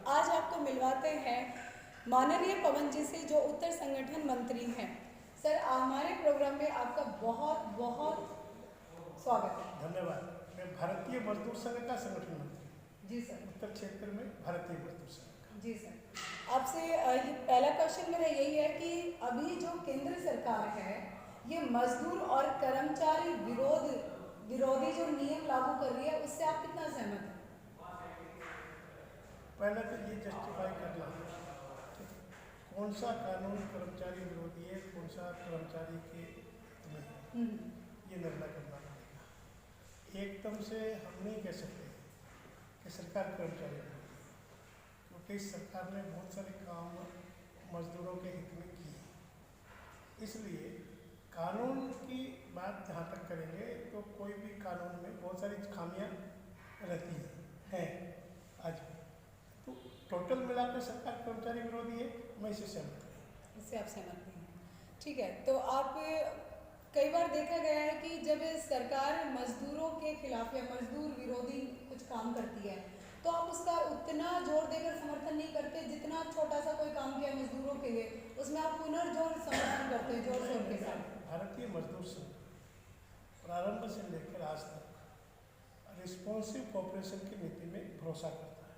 आज आपको मिलवाते हैं माननीय पवन जी से, जो उत्तर संगठन मंत्री हैं। सर, हमारे प्रोग्राम में आपका बहुत बहुत स्वागत है। धन्यवाद। मैं भारतीय मजदूर संघ का संगठन मंत्री। जी सर। उत्तर क्षेत्र में भारतीय मजदूर संघ। जी सर, आपसे पहला क्वेश्चन मेरा यही है कि अभी जो केंद्र सरकार है ये मजदूर और कर्मचारी विरोधी जो नियम लागू कर रही है, उससे आप कितना सहमत हैं? पहले तो ये जस्टिफाई करना है कौन सा कानून कर्मचारी विरोधी है, कौन सा कर्मचारी के हित में है, ये निर्णय करना पड़ेगा। एकदम से हम नहीं कह सकते कि सरकार कर्मचारी विरोधी है, क्योंकि सरकार ने बहुत सारे काम मजदूरों के हित में किए। इसलिए कानून की बात जहाँ तक करेंगे तो कोई भी कानून में बहुत सारी खामियां रहती हैं आज भी। तो टोटल मिलाकर सरकार कर्मचारी विरोधी है, मैं इसे सहमत हूँ। इससे आप सहमत नहीं हैं? ठीक है, तो आप कई बार देखा गया है कि जब सरकार मजदूरों के खिलाफ या मजदूर विरोधी कुछ काम करती है तो आप उसका उतना जोर देकर समर्थन नहीं करते जितना छोटा सा कोई काम किया मजदूरों के लिए, उसमें आप पुनर्जोर समर्थन करते हैं जोर शोर के साथ। भारतीय मजदूर संघ प्रारंभ से लेकर आज तक रिस्पॉन्सिव कोऑपरेशन की नीति में भरोसा करता है।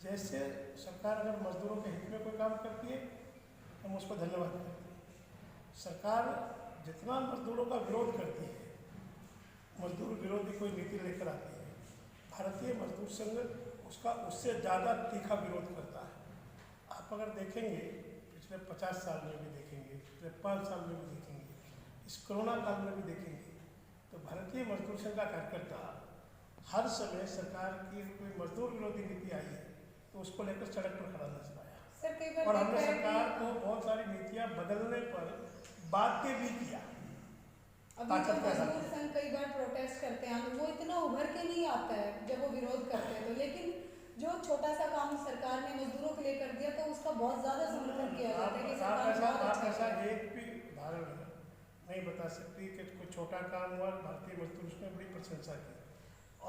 जैसे सरकार अगर मजदूरों के हित में कोई काम करती है हम उस पर धन्यवाद करते हैं। सरकार जितना मजदूरों का विरोध करती है, मजदूर विरोधी कोई नीति लेकर आती है, भारतीय मजदूर संघ उसका उससे ज़्यादा तीखा विरोध करता है। आप अगर देखेंगे पिछले 50 साल में भी देखेंगे, पिछले 5 साल में भी देखेंगे, इस कोरोना काल में भी देखेंगे, तो भारतीय मजदूर संघ का कार्यकर्ता हर समय सरकार की कोई मजदूर विरोधी नीति आई है तो उसको लेकर सड़क पर खड़ा नजर आया। और हमने सरकार को बहुत सारी नीतियां बदलने पर बाध्य भी किया। अभी जो मजदूर संघ कई बार प्रोटेस्ट करते हैं वो इतना उभर के नहीं आता है जब वो विरोध करते हैं तो, लेकिन जो छोटा सा काम सरकार ने मजदूरों के लिए कर दिया तो उसका बहुत ज्यादा समर्थन किया जाता है कि सरकार ऐसा एक भी उदाहरण नहीं बता सकती कि कोई छोटा काम हुआ भारतीय मजदूर उसमें बड़ी प्रशंसा की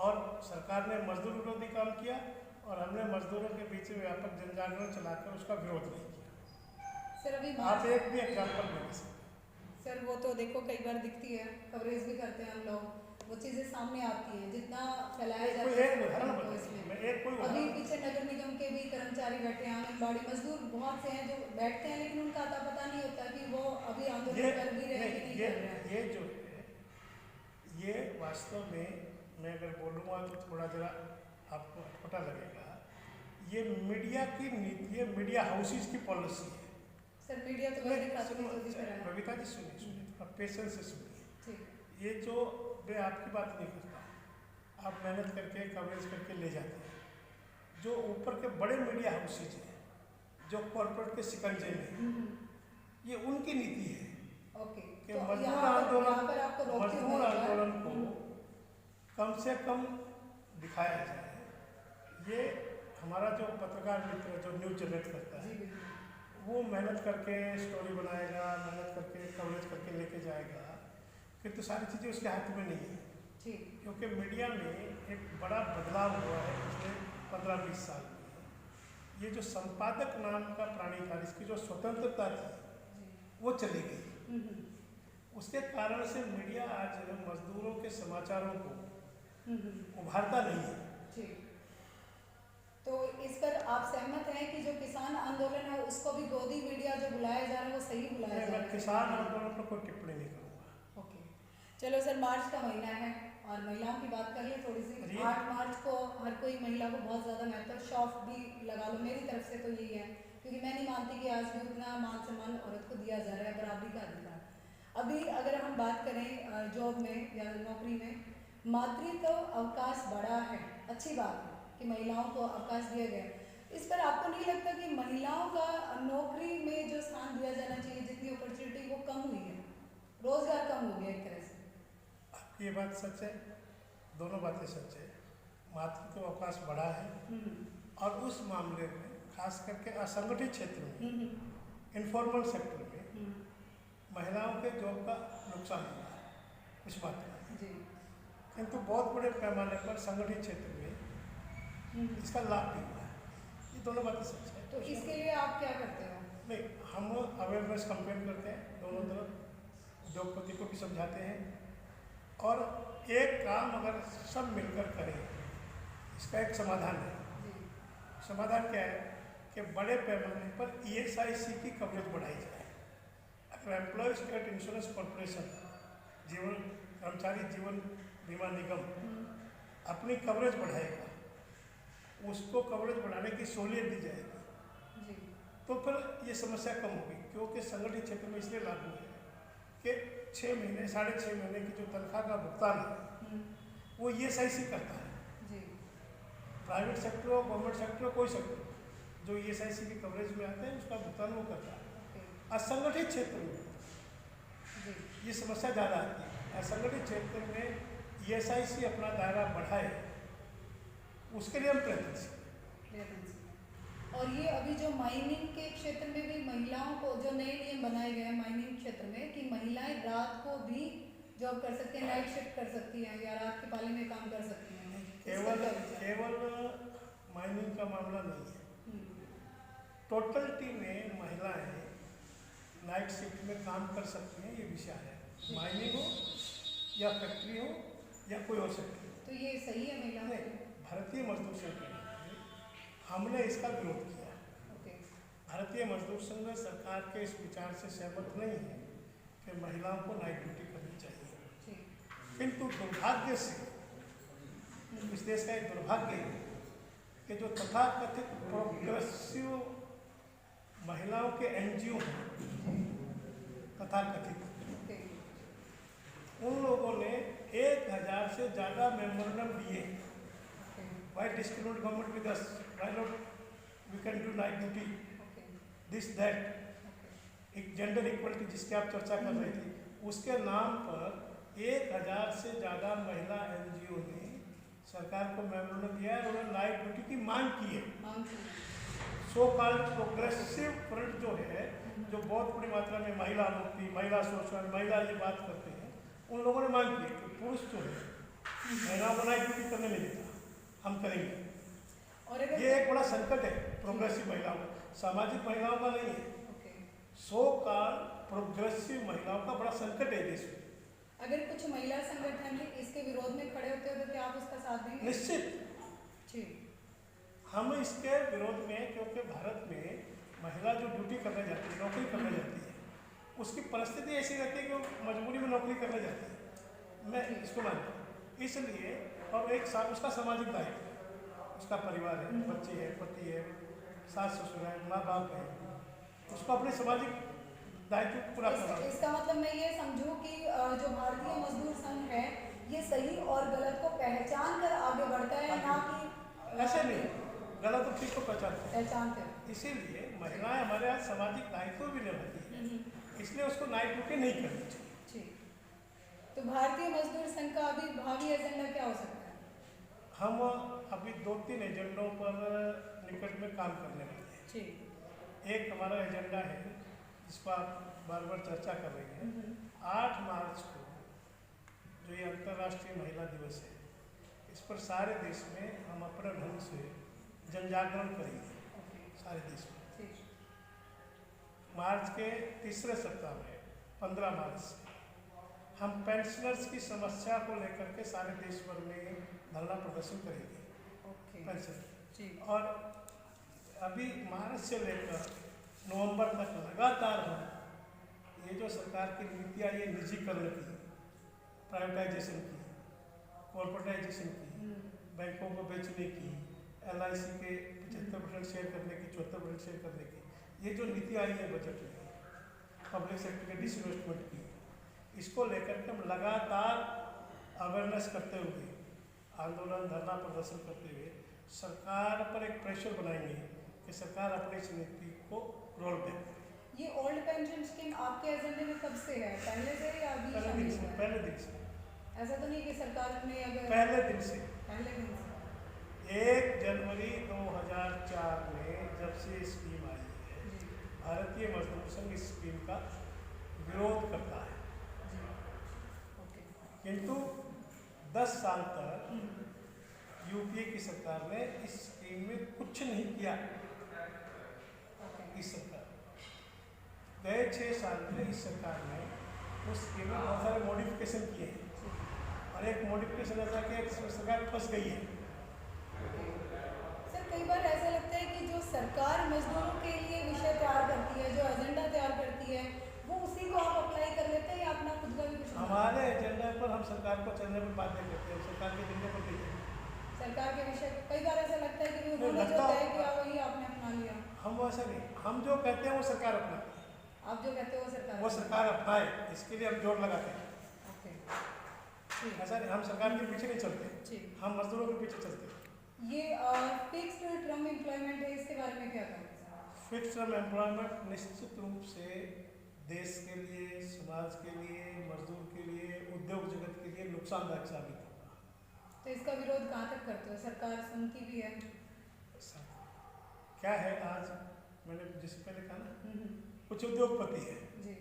और सरकार ने मजदूर विरोधी काम किया और हमने मजदूरों के बीच में व्यापक जन जागरण चलाकर उसका विरोध नहीं किया। सर अभी आप एक भी एग्जाम्पल नहीं सकते। सर वो तो देखो कई बार दिखती है, कवरेज भी करते हैं हम लोग, वो चीज़ें सामने आती हैं जितना फैलाया जाता है। तो इसमें अभी पीछे नगर निगम के भी कर्मचारी बैठे हैं, आंगनबाड़ी मजदूर बहुत से हैं जो बैठते हैं लेकिन उनका अता पता नहीं होता कि वो अभी आंदोलन कर भी रहे हैं कि नहीं कर रहे हैं। ये जो है ये वास्तव में मैं अगर बोलूँगा तो थोड़ा जरा आपको अटपटा लगेगा। ये मीडिया की नीति है, मीडिया हाउसेस की पॉलिसी है। सर मीडिया तो कविता जी सुनिए थोड़ा पेशेंस से सुनिए। ये जो मैं आपकी बात नहीं करता, आप मेहनत करके कवरेज करके ले जाते हैं, जो ऊपर के बड़े मीडिया हाउसेज हैं जो कॉर्पोरेट के शिकंजे में, ये उनकी नीति है कि मजदूर आंदोलन को कम से कम दिखाया जाए। ये हमारा जो पत्रकार मित्र जो न्यूज़ जनरेट करता है वो मेहनत करके स्टोरी बनाएगा, मेहनत करके कवरेज करके लेके जाएगा, फिर तो सारी चीज़ें उसके हाथ में नहीं है। क्योंकि मीडिया में एक बड़ा बदलाव हुआ है पिछले 15-20 साल में। ये जो संपादक नाम का प्राधिकार, इसकी जो स्वतंत्रता थी वो चली गई। उसके कारण से मीडिया आज मजदूरों के समाचारों को उभारता नहीं है। तो इस पर आप सहमत हैं कि जो किसान आंदोलन है उसको भी गोदी मीडिया जो बुलाया जा रहा है वो सही बुलाया जा रहा है? किसान आंदोलन पर कोई टिप्पणी नहीं करूँगा। ओके, चलो सर, मार्च का महीना है और महिलाओं की बात कर ले थोड़ी सी। 8 मार्च को हर कोई महिला को बहुत ज़्यादा महत्व, शॉफ भी लगा लो, मेरी तरफ से तो यही है, क्योंकि मैं नहीं मानती कि आज भी उतना मान सम्मान औरत को दिया जा रहा है, बराबरी का अधिकार। अभी अगर हम बात करें जॉब में या नौकरी में, मातृत्व अवकाश बढ़ा है, अच्छी बात है कि महिलाओं को अवकाश दिया गया। इस पर आपको नहीं लगता कि महिलाओं का नौकरी में जो स्थान दिया जाना चाहिए, जितनी अपॉर्चुनिटी वो कम हुई है, रोजगार कम हो गया एक तरह से? आपकी ये बात सच है, दोनों बातें सच है। मातृत्व अवकाश बढ़ा है और उस मामले में खास करके असंगठित क्षेत्र में, इनफॉर्मल सेक्टर में महिलाओं के जॉब का नुकसान हुआ है कुछ मात्रा में, किंतु बहुत बड़े पैमाने पर संगठित क्षेत्र में इसका लाभ भी हुआ है। ये दोनों बातें सच है। तो इसके लिए आप क्या करते हो? नहीं, हम अवेयरनेस कंपेन करते हैं दोनों तरफ, उद्योगपति को भी समझाते हैं, और एक काम अगर सब मिलकर करें, इसका एक समाधान है। समाधान क्या है कि बड़े पैमाने पर ESIC की कवरेज बढ़ाई जाए। अगर एम्प्लॉय स्टेट इंश्योरेंस कॉर्पोरेशन, जीवन कर्मचारी जीवन बीमा निगम अपनी कवरेज बढ़ाएगा, उसको कवरेज बढ़ाने की सहूलियत दी जाएगी, तो फिर ये समस्या कम होगी। क्योंकि संगठित क्षेत्र में इसलिए लागू है कि 6 महीने 6.5 महीने की जो तनख्वाह का भुगतान है वो ESIC करता है। प्राइवेट सेक्टर हो, गवर्नमेंट सेक्टर हो, कोई सेक्टर जो ESIC की कवरेज में आते हैं उसका भुगतान वो करता है। असंगठित क्षेत्र में ये समस्या ज़्यादा आती है। असंगठित क्षेत्र में ESIC अपना दायरा बढ़ाए, उसके लिए हम प्रयत्नशील। और ये अभी जो माइनिंग के क्षेत्र में भी महिलाओं को जो नए नियम बनाए गए हैं माइनिंग क्षेत्र में, कि महिलाएं रात को भी जॉब कर सकती हैं, नाइट शिफ्ट कर सकती हैं या रात की पाली में काम कर सकती हैं। केवल माइनिंग का मामला नहीं है, टोटलिटी में महिलाएं नाइट शिफ्ट में काम कर सकती हैं, ये विषय है। माइनिंग हो या फैक्ट्री हो या कोई और सेक्टर हो, तो ये सही है महिला? भारतीय मजदूर संघ हमने इसका विरोध किया। भारतीय मजदूर संघ सरकार के इस विचार से सहमत नहीं है कि महिलाओं को नाइट ड्यूटी करनी चाहिए। किंतु दुर्भाग्य से इस देश का एक दुर्भाग्य है कि जो तथाकथित प्रोग्रेसिव महिलाओं के NGO हैं, तथाकथित, उन लोगों ने 1000 से ज़्यादा मेमोरेंडम दिए। Why discriminate government with us? Why not we can do night duty? This that. एक जेंडर इक्वलिटी जिसकी आप चर्चा कर रहे थे, उसके नाम पर 1000 से ज़्यादा महिला NGO ने सरकार को मेमोरेंडम दिया है, उन्होंने नाइट ड्यूटी की मांग की है। सो कॉल्ड प्रोग्रेसिव फ्रंट जो है, जो बहुत बड़ी मात्रा में महिला मुक्ति, महिला शोषण, महिला ये बात करते हैं, उन लोगों ने मांग की है कि पुरुष जो है महिलाओं को नाइट ड्यूटी करने नहीं देता, हम करेंगे। और ये एक बड़ा संकट है प्रोग्रेसिव महिलाओं का, सामाजिक महिलाओं का नहीं है। सो कॉल्ड प्रोग्रेसिव महिलाओं का बड़ा संकट है देश में। अगर कुछ महिला संगठन इसके विरोध में खड़े होते हो तो क्या आप उसका साथ देंगे? निश्चित हम इसके विरोध में, क्योंकि भारत में महिला जो ड्यूटी करने जाती है, नौकरी करने जाती है, उसकी परिस्थिति ऐसी रहती है कि वो मजबूरी में नौकरी करने जाती है। मैं इसको मानता हूँ। इसलिए और एक साथ उसका सामाजिक दायित्व है, उसका परिवार है, बच्चे हैं, पति है, सास ससुर है, माँ बाप है, उसको अपने सामाजिक दायित्व पूरा करना। इसका मतलब मैं ये समझूं कि जो भारतीय मजदूर संघ है ये सही और गलत को पहचान कर आगे बढ़ता है, ना कि ऐसे नहीं, गलत और ठीक को पहचानते हैं। इसीलिए महिलाएं हमारे यहाँ सामाजिक दायित्व भी निभाती है, इसलिए उसको नाइट ड्यूटी नहीं करनी चाहिए। तो भारतीय मजदूर संघ का अभी भावी एजेंडा क्या हो सकता है? हम अभी 2-3 एजेंडों पर निकट में काम करने वाले हैं। एक हमारा एजेंडा है जिस पर आप बार बार चर्चा कर रहे हैं। 8 मार्च को जो ये अंतर्राष्ट्रीय महिला दिवस है, इस पर सारे देश में हम अपने ढंग से जन जागरण करेंगे सारे देश में। मार्च के तीसरे सप्ताह में 15 मार्च से हम पेंशनर्स की समस्या को लेकर के सारे देश भर में धरना प्रदर्शन करेंगे पेंशन। और अभी मार्च से लेकर नवंबर तक लगातार हम ये जो सरकार की नीतियाँ, ये निजीकरण की, प्राइवेटाइजेशन की, कॉर्पोरेटाइजेशन की, बैंकों को बेचने की, LIC के 75% शेयर करने की, 74% शेयर करने की, ये जो नीति आई है बजट में, पब्लिक सेक्टर के डिसइन्वेस्टमेंट की, इसको लेकर के हम लगातार अवेयरनेस करते हुए, आंदोलन धरना प्रदर्शन करते हुए सरकार पर एक प्रेशर बनाएंगे कि सरकार अपनी इस नीति को रोल बैक करे। ये ओल्ड पेंशन स्कीम आपके एजेंडे में कब से है? पहले से या अभी? पहले दिन से। ऐसा तो नहीं कि सरकार ने अगर पहले दिन से 1 जनवरी 2004 में जब से स्कीम आई है, भारतीय मजदूर संघ इस स्कीम का विरोध करता है। किंतु 10 साल तक UPA की सरकार ने इस स्कीम में कुछ नहीं किया। 6 साल में इस सरकार ने उस स्कीम में बहुत सारे मॉडिफिकेशन किए हैं, और एक मॉडिफिकेशन ऐसा कि एक सरकार फंस गई है। सर कई बार ऐसा लगता है कि जो सरकार मजदूरों के लिए विषय तैयार करती है, जो एजेंडा तैयार करती है, वो उसी को आप अप्लाई कर लेते हैं या अपना खुद का भी कुछ? हमारे एजेंडा पर हम सरकार को चलने पर बाध्य करते हैं, सरकार के एजेंडे पर नहीं। सरकार के विषय कई बार ऐसा लगता है कि उन्होंने जो तय किया वही आपने अपना लिया। हम वैसा नहीं, हम जो कहते हैं वो सरकार अपना, आप जो कहते हो वो सरकार अपनाए, इसके लिए हम जोर लगाते हैं। ओके, ऐसा नहीं, हम सरकार के पीछे नहीं चलते, ठीक। हम मजदूरों के पीछे चलते हैं। ये फिक्स्ड टर्म एम्प्लॉयमेंट है, इसके बारे में क्या कहेंगे सर? फिक्स्ड टर्म एम्प्लॉयमेंट निश्चित रूप से देश के लिए, समाज के लिए, मजदूर के लिए, उद्योग जगत के लिए नुकसानदायक साबित होगा। तो इसका विरोध कहाँ तक करते हो? सरकार सुनती भी है? क्या है, आज मैंने जिससे पहले कहा ना, कुछ उद्योगपति है जी,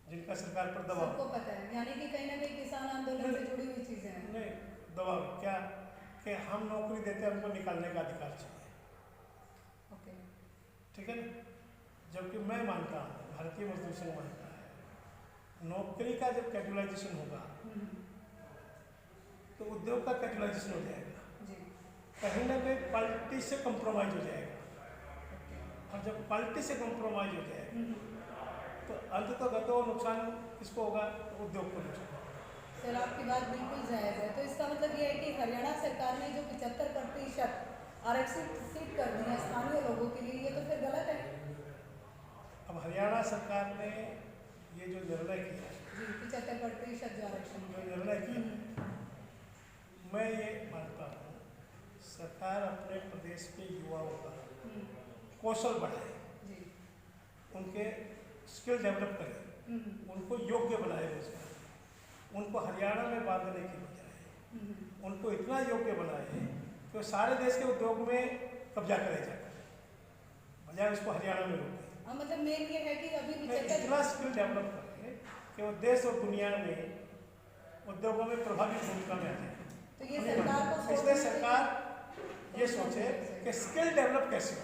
जिनका सरकार पर दबाव, सबको पता है, यानी कि कहीं ना कहीं किसान आंदोलन से जुड़ी हुई चीजें हैं। नहीं दबाव क्या कि हम नौकरी देते हैं, हमको निकालने का अधिकार चाहिए। ओके, ठीक है ना? जबकि मैं मानता हूँ, भारतीय मजदूर संघ मानता है, नौकरी का जब कैजुअलाइजेशन होगा तो उद्योग का कैजुअलाइजेशन हो जाएगा जी, कहीं ना कहीं क्वालिटी से कंप्रोमाइज हो जाएगा, ओके, और जब क्वालिटी से कंप्रोमाइज हो जाएगा तो अंततः नुकसान किसको होगा? तो उद्योग को नुकसान होगा। सर आपकी बात बिल्कुल जायज़ है। तो इसका मतलब ये है कि हरियाणा सरकार ने जो 75% आरक्षित सीट कर दी है स्थानीय लोगों के लिए, ये तो फिर गलत है। अब हरियाणा सरकार ने ये जो निर्णय किया, जी, 75% जो आरक्षण जो निर्णय किया, मैं ये मानता हूँ सरकार अपने प्रदेश के युवाओं का कौशल बढ़ाए, जी, उनके स्किल डेवलप करे, उनको योग्य बनाए रोजगार, उनको हरियाणा में बांधने की बजाय उनको इतना योग्य बनाए कि वो सारे देश के उद्योग में कब्जा करे जाकर, बजाय उसको हरियाणा में रोके। हाँ, मतलब मेन ये है कि अभी इतना स्किल डेवलप करें कि वो देश और दुनिया में उद्योगों में प्रभावी भूमिका में आ जाए। तो ये सरकार को इसलिए सरकार ये सोचे कि स्किल डेवलप कैसे हो।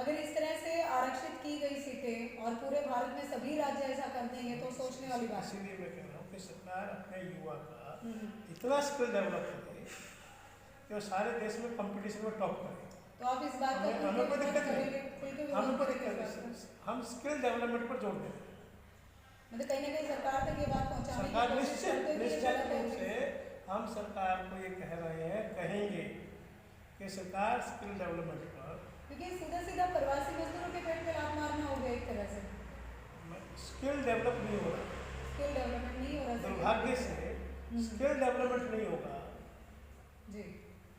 अगर इस तरह से आरक्षित की गई सीटें और पूरे भारत में सभी राज्य ऐसा कर देंगे तो सोचने वाली बात है। इसीलिए मैं कह रहा हूँ कि सरकार अपने युवा का इतना स्किल डेवलप करे कि वो सारे देश में कंपटीशन में टॉप करे। तो आप इस बात का हमें कोई दिक्कत करेंगे? हमें कोई दिक्कत नहीं, हम स्किल डेवलपमेंट पर जोर दें। मतलब कहीं ना कहीं सरकार तक ये बात पहुंचाने की सरकार कोशिश करते हुए निश्चित रूप से हम सरकार को ये कह रहे हैं, कहेंगे कि सरकार स्किल डेवलपमेंट पर, क्योंकि सीधा सीधा प्रवासी मजदूरों के पेट पे लात मारना हो गया एक तरह से। स्किल डेवलप नहीं हो रहा, स्किल डेवलपमेंट नहीं हो रहा, दुर्भाग्य से स्किल डेवलपमेंट नहीं होगा जी,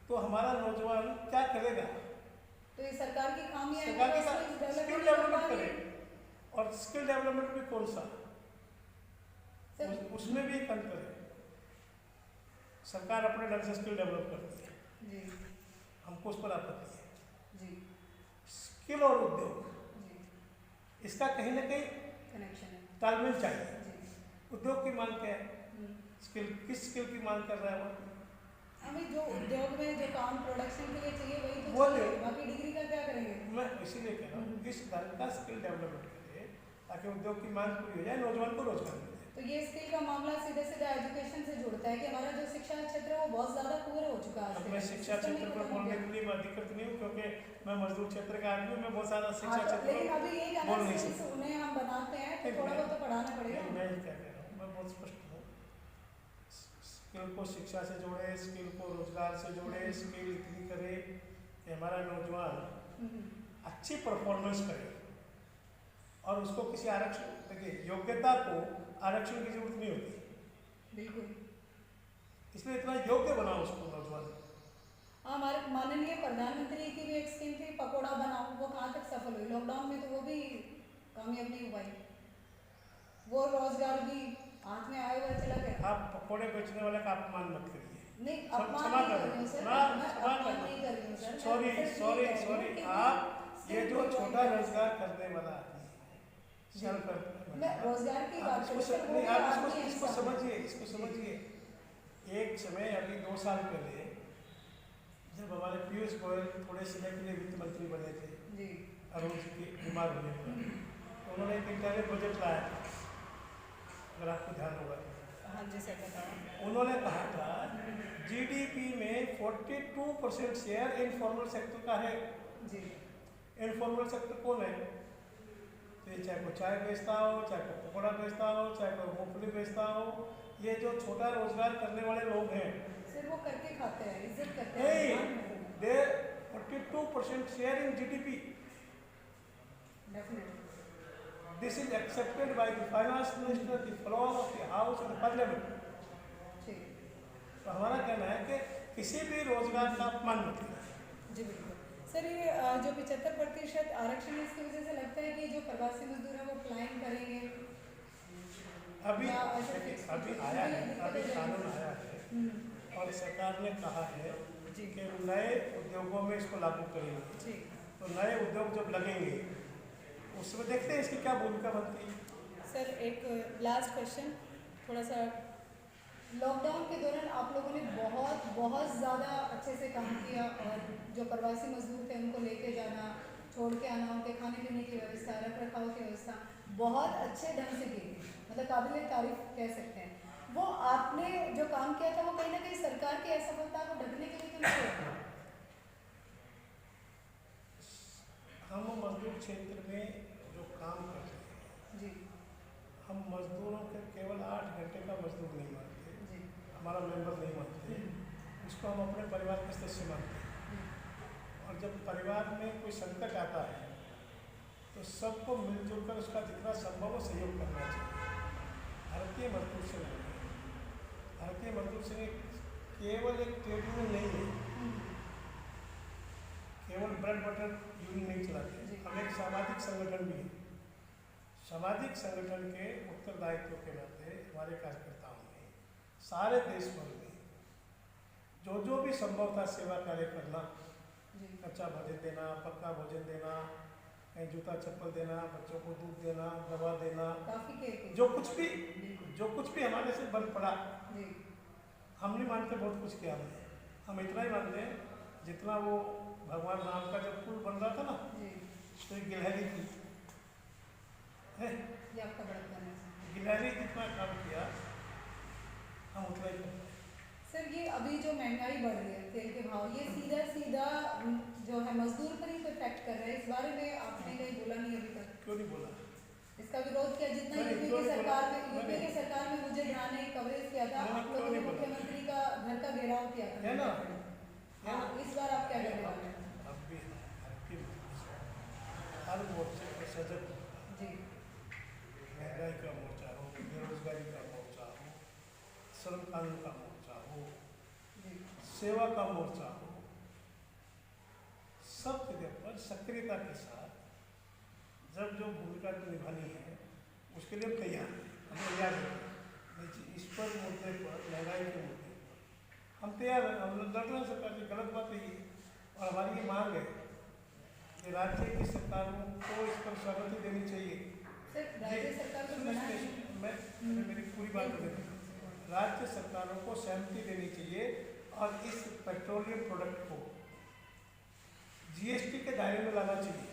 तो हमारा नौजवान क्या करेगा? तो ये सरकार की खामी है। सरकार के स्किल डेवलपमेंट करे, और स्किल डेवलपमेंट भी कौन सा? उसमें भी एक अंतर है। सरकार अपने ढंग से स्किल डेवलप करती है जी, हमको उस पर आपत्ति है। जी, स्किल और उद्योग, जी, इसका कहीं ना कहीं कनेक्शन है। तालमेल चाहिए। जी, उद्योग की मांग क्या है? स्किल, किस स्किल की मांग कर रहा है वो? हमें जो उद्योग में जो काम प्रोडक्शन के लिए चाहिए वही तो वो चाहिए, ले। बाकी डिग्री का क्या करेंगे? मैं इसीलिए कह रहा हूँ इस ढंग का स्किल डेवलपमेंट करें ताकि उद्योग की मांग पूरी हो जाए, नौजवान को रोजगार मिले। तो ये स्किल का मामला सीधे सीधा एजुकेशन से जुड़ता है कि हमारा जो शिक्षा क्षेत्र है वो बहुत ज़्यादा पूरा हो चुका है। अब मैं शिक्षा क्षेत्र पर बोलने के लिए मैं अधिकृत नहीं हूँ, क्योंकि मैं मजदूर क्षेत्र का आदमी हूँ, मैं बहुत सारा शिक्षा क्षेत्र लेकिन अभी यही बोल नहीं कहना सकता। उन्हें हम बनाते हैं तो थोड़ा बहुत तो पढ़ाना पड़ेगा। मैं क्या कह रहा हूँ, मैं बहुत स्पष्ट हूँ, स्किल को शिक्षा से जोड़े, स्किल को रोजगार से जोड़े, स्किल इतनी करे कि हमारा नौजवान अच्छी परफॉर्मेंस करे, और उसको किसी आरक्षण, देखिए योग्यता को आरक्षण की जरूरत नहीं होती, बिल्कुल, इसलिए इतना योग्य बनाओ उसको नौजवान। हमारे माननीय प्रधानमंत्री की भी एक स्कीम थी पकौड़ा बनाओ, वो कहाँ तक सफल हुई? लॉकडाउन में तो वो भी कामयाब नहीं हुआ, वो रोजगार भी हाथ में आया हुआ चला गया। आप पकौड़े बेचने वाले का अपमान मत करिए। नहीं, अपमान नहीं कर रही हूँ सर, मैं अपमान नहीं कर रही हूँ सर। सॉरी, आप ये जो छोटा रोजगार करने वाला आदमी है, मैं रोजगार की बात कर रही हूँ, आप इसको समझिए। एक समय अभी 2 साल पहले जब हमारे पीयूष गोयल थोड़े समय के लिए वित्त मंत्री बने थे, जी, अरुण जी के बीमार होने पर, उन्होंने एक इंटरनल बजट लाया था, अगर आपको ध्यान होगा। हाँ जी सर बताओ। उन्होंने कहा था जीडीपी में 42% शेयर इनफॉर्मल सेक्टर का है। जी। इनफॉर्मल सेक्टर कौन है? तो ये चाहे कोई चाय बेचता हो, चाहे कोई पकौड़ा बेचता हो, चाहे कोई मूंगफली बेचता हो, ये जो छोटा रोजगार करने वाले लोग हैं, सिर्फ वो करके खाते हैं, इज्जत करते हैं। नहीं, दे 42% share in GDP. Definitely. This is accepted by the finance minister, the floor of the house and parliament. ठीक। तो हमारा कहना है कि किसी भी रोजगार का अपमान मत करें। जी बिल्कुल सर। ये जो 75% आरक्षण है, इसकी वजह से लगता है कि जो प्रवासी मजदूर हैं वो पलायन करेंगे। अभी आया है, अभी कानून आया है और सरकार ने कहा है कि नए उद्योगों में इसको लागू करेंगे। तो नए उद्योग जब लगेंगे उसमें देखते हैं इसकी क्या भूमिका बनती है। सर एक लास्ट क्वेश्चन, थोड़ा सा लॉकडाउन के दौरान आप लोगों ने बहुत ज़्यादा अच्छे से काम किया और जो प्रवासी मजदूर थे उनको लेके जाना, छोड़ के आना, उनके खाने पीने की व्यवस्था, रख रखाव की व्यवस्था बहुत अच्छे ढंग से की थी, मतलब काबिल तारीफ कह सकते हैं। वो आपने जो काम किया था वो कहीं ना कहीं सरकार की असफलता को ढकने के लिए क्यों नहीं किया? हम मजदूर क्षेत्र में जो काम करते हैं जी, हम मजदूरों के केवल 8 घंटे का मजदूर नहीं मानते जी, हमारा मेंबर नहीं मानते, उसको हम अपने परिवार के सदस्य मानते हैं। और जब परिवार में कोई संकट आता है तो सबको मिलजुल कर उसका जितना संभव हो सहयोग करना चाहिए। भारतीय मजदूर संघ भारतीय मजदूर संघ केवल एक ट्रेड यूनियन नहीं है, केवल ब्रेड बटर यूनियन नहीं चलाते, हम एक सामाजिक संगठन भी है। सामाजिक संगठन के उत्तरदायित्व के नाते हमारे कार्यकर्ताओं ने सारे देश भर में जो भी संभव था सेवा कार्य करना, कच्चा भोजन देना, पक्का भोजन देना, कहीं जूता चप्पल देना, बच्चों को दूध देना, दवा देना, जो कुछ भी हमारे से बन पड़ा। हम नहीं मानते बहुत कुछ किया हमने, हम इतना ही मानते हैं जितना वो भगवान राम का जब पुल बन रहा था ना तो एक गिलहरी थी, गिलहरी जितना काम किया हम उतना ही करते। सर ये अभी जो महंगाई बढ़ रही है, तेल के भाव, ये सीधा जो है मजदूर पर ही तो इफेक्ट कर रहा है। इस बारे में आपने कहीं बोला नहीं अभी तक? क्यों नहीं बोला? इसका विरोध किया जितना यूपी की सरकार में मुझे ध्यान है कवरेज किया था, आप लोगों ने मुख्यमंत्री का घर का घेराव किया था, है ना? हाँ, इस बार आप क्या करने वाले हैं? अब भी हर मोर्चे पर सजग जी, महंगाई का मोर्चा हो, बेरोजगारी का मोर्चा हो, श्रम कानून का मोर्चा हो, सेवा का मोर्चा हो, सब जगह पर सक्रियता के साथ जब जो भूमिका निभानी है उसके लिए हम तैयार हैं, हमें तैयार हैं। इस पर मुद्दे पर, महंगाई के मुद्दे पर हम तैयार हैं, हम लड़ रहे हैं सरकार से, गलत बात है ये। और हमारी ये मांग है कि राज्य की सरकारों को इस पर सहमति देनी चाहिए। राज्य सरकार को मेरी पूरी बात सुनिए। राज्य सरकारों को सहमति देनी चाहिए और इस पेट्रोलियम प्रोडक्ट को जीएसटी के दायरे में लाना चाहिए।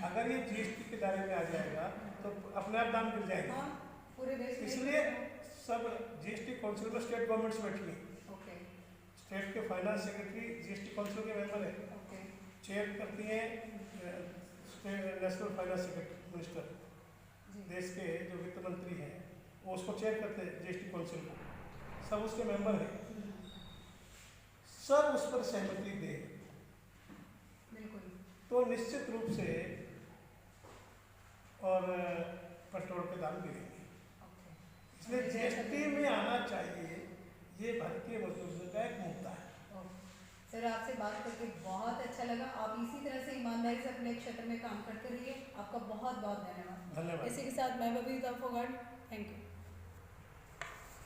अगर ये जीएसटी के दायरे में आ जाएगा तो अपने आप दाम गिर जाएगा। पूरे देश में इसलिए सब जीएसटी काउंसिल में स्टेट गवर्नमेंट्स बैठी है, स्टेट के फाइनेंस सेक्रेटरी जीएसटी काउंसिल के मेंबर है, चेयर करती हैं नेशनल फाइनेंस सेक्रेटरी मिनिस्टर, देश के जो वित्त मंत्री हैं वो उसको चेयर करते हैं जीएसटी काउंसिल को, सब उसके मेंबर हैं, सब उस पर सहमति दे तो निश्चित रूप से और पेट्रोल के दाम गिरेंगे। इसलिए जीएसटी में आना चाहिए, ये भारतीय मजदूर का एक मुद्दा है। सर आपसे बात करके बहुत अच्छा लगा। आप इसी तरह से ईमानदारी से अपने क्षेत्र में काम करते रहिए। आपका बहुत बहुत धन्यवाद। धन्यवाद। इसी के साथ मैं बबीता फोगाट, थैंक यू।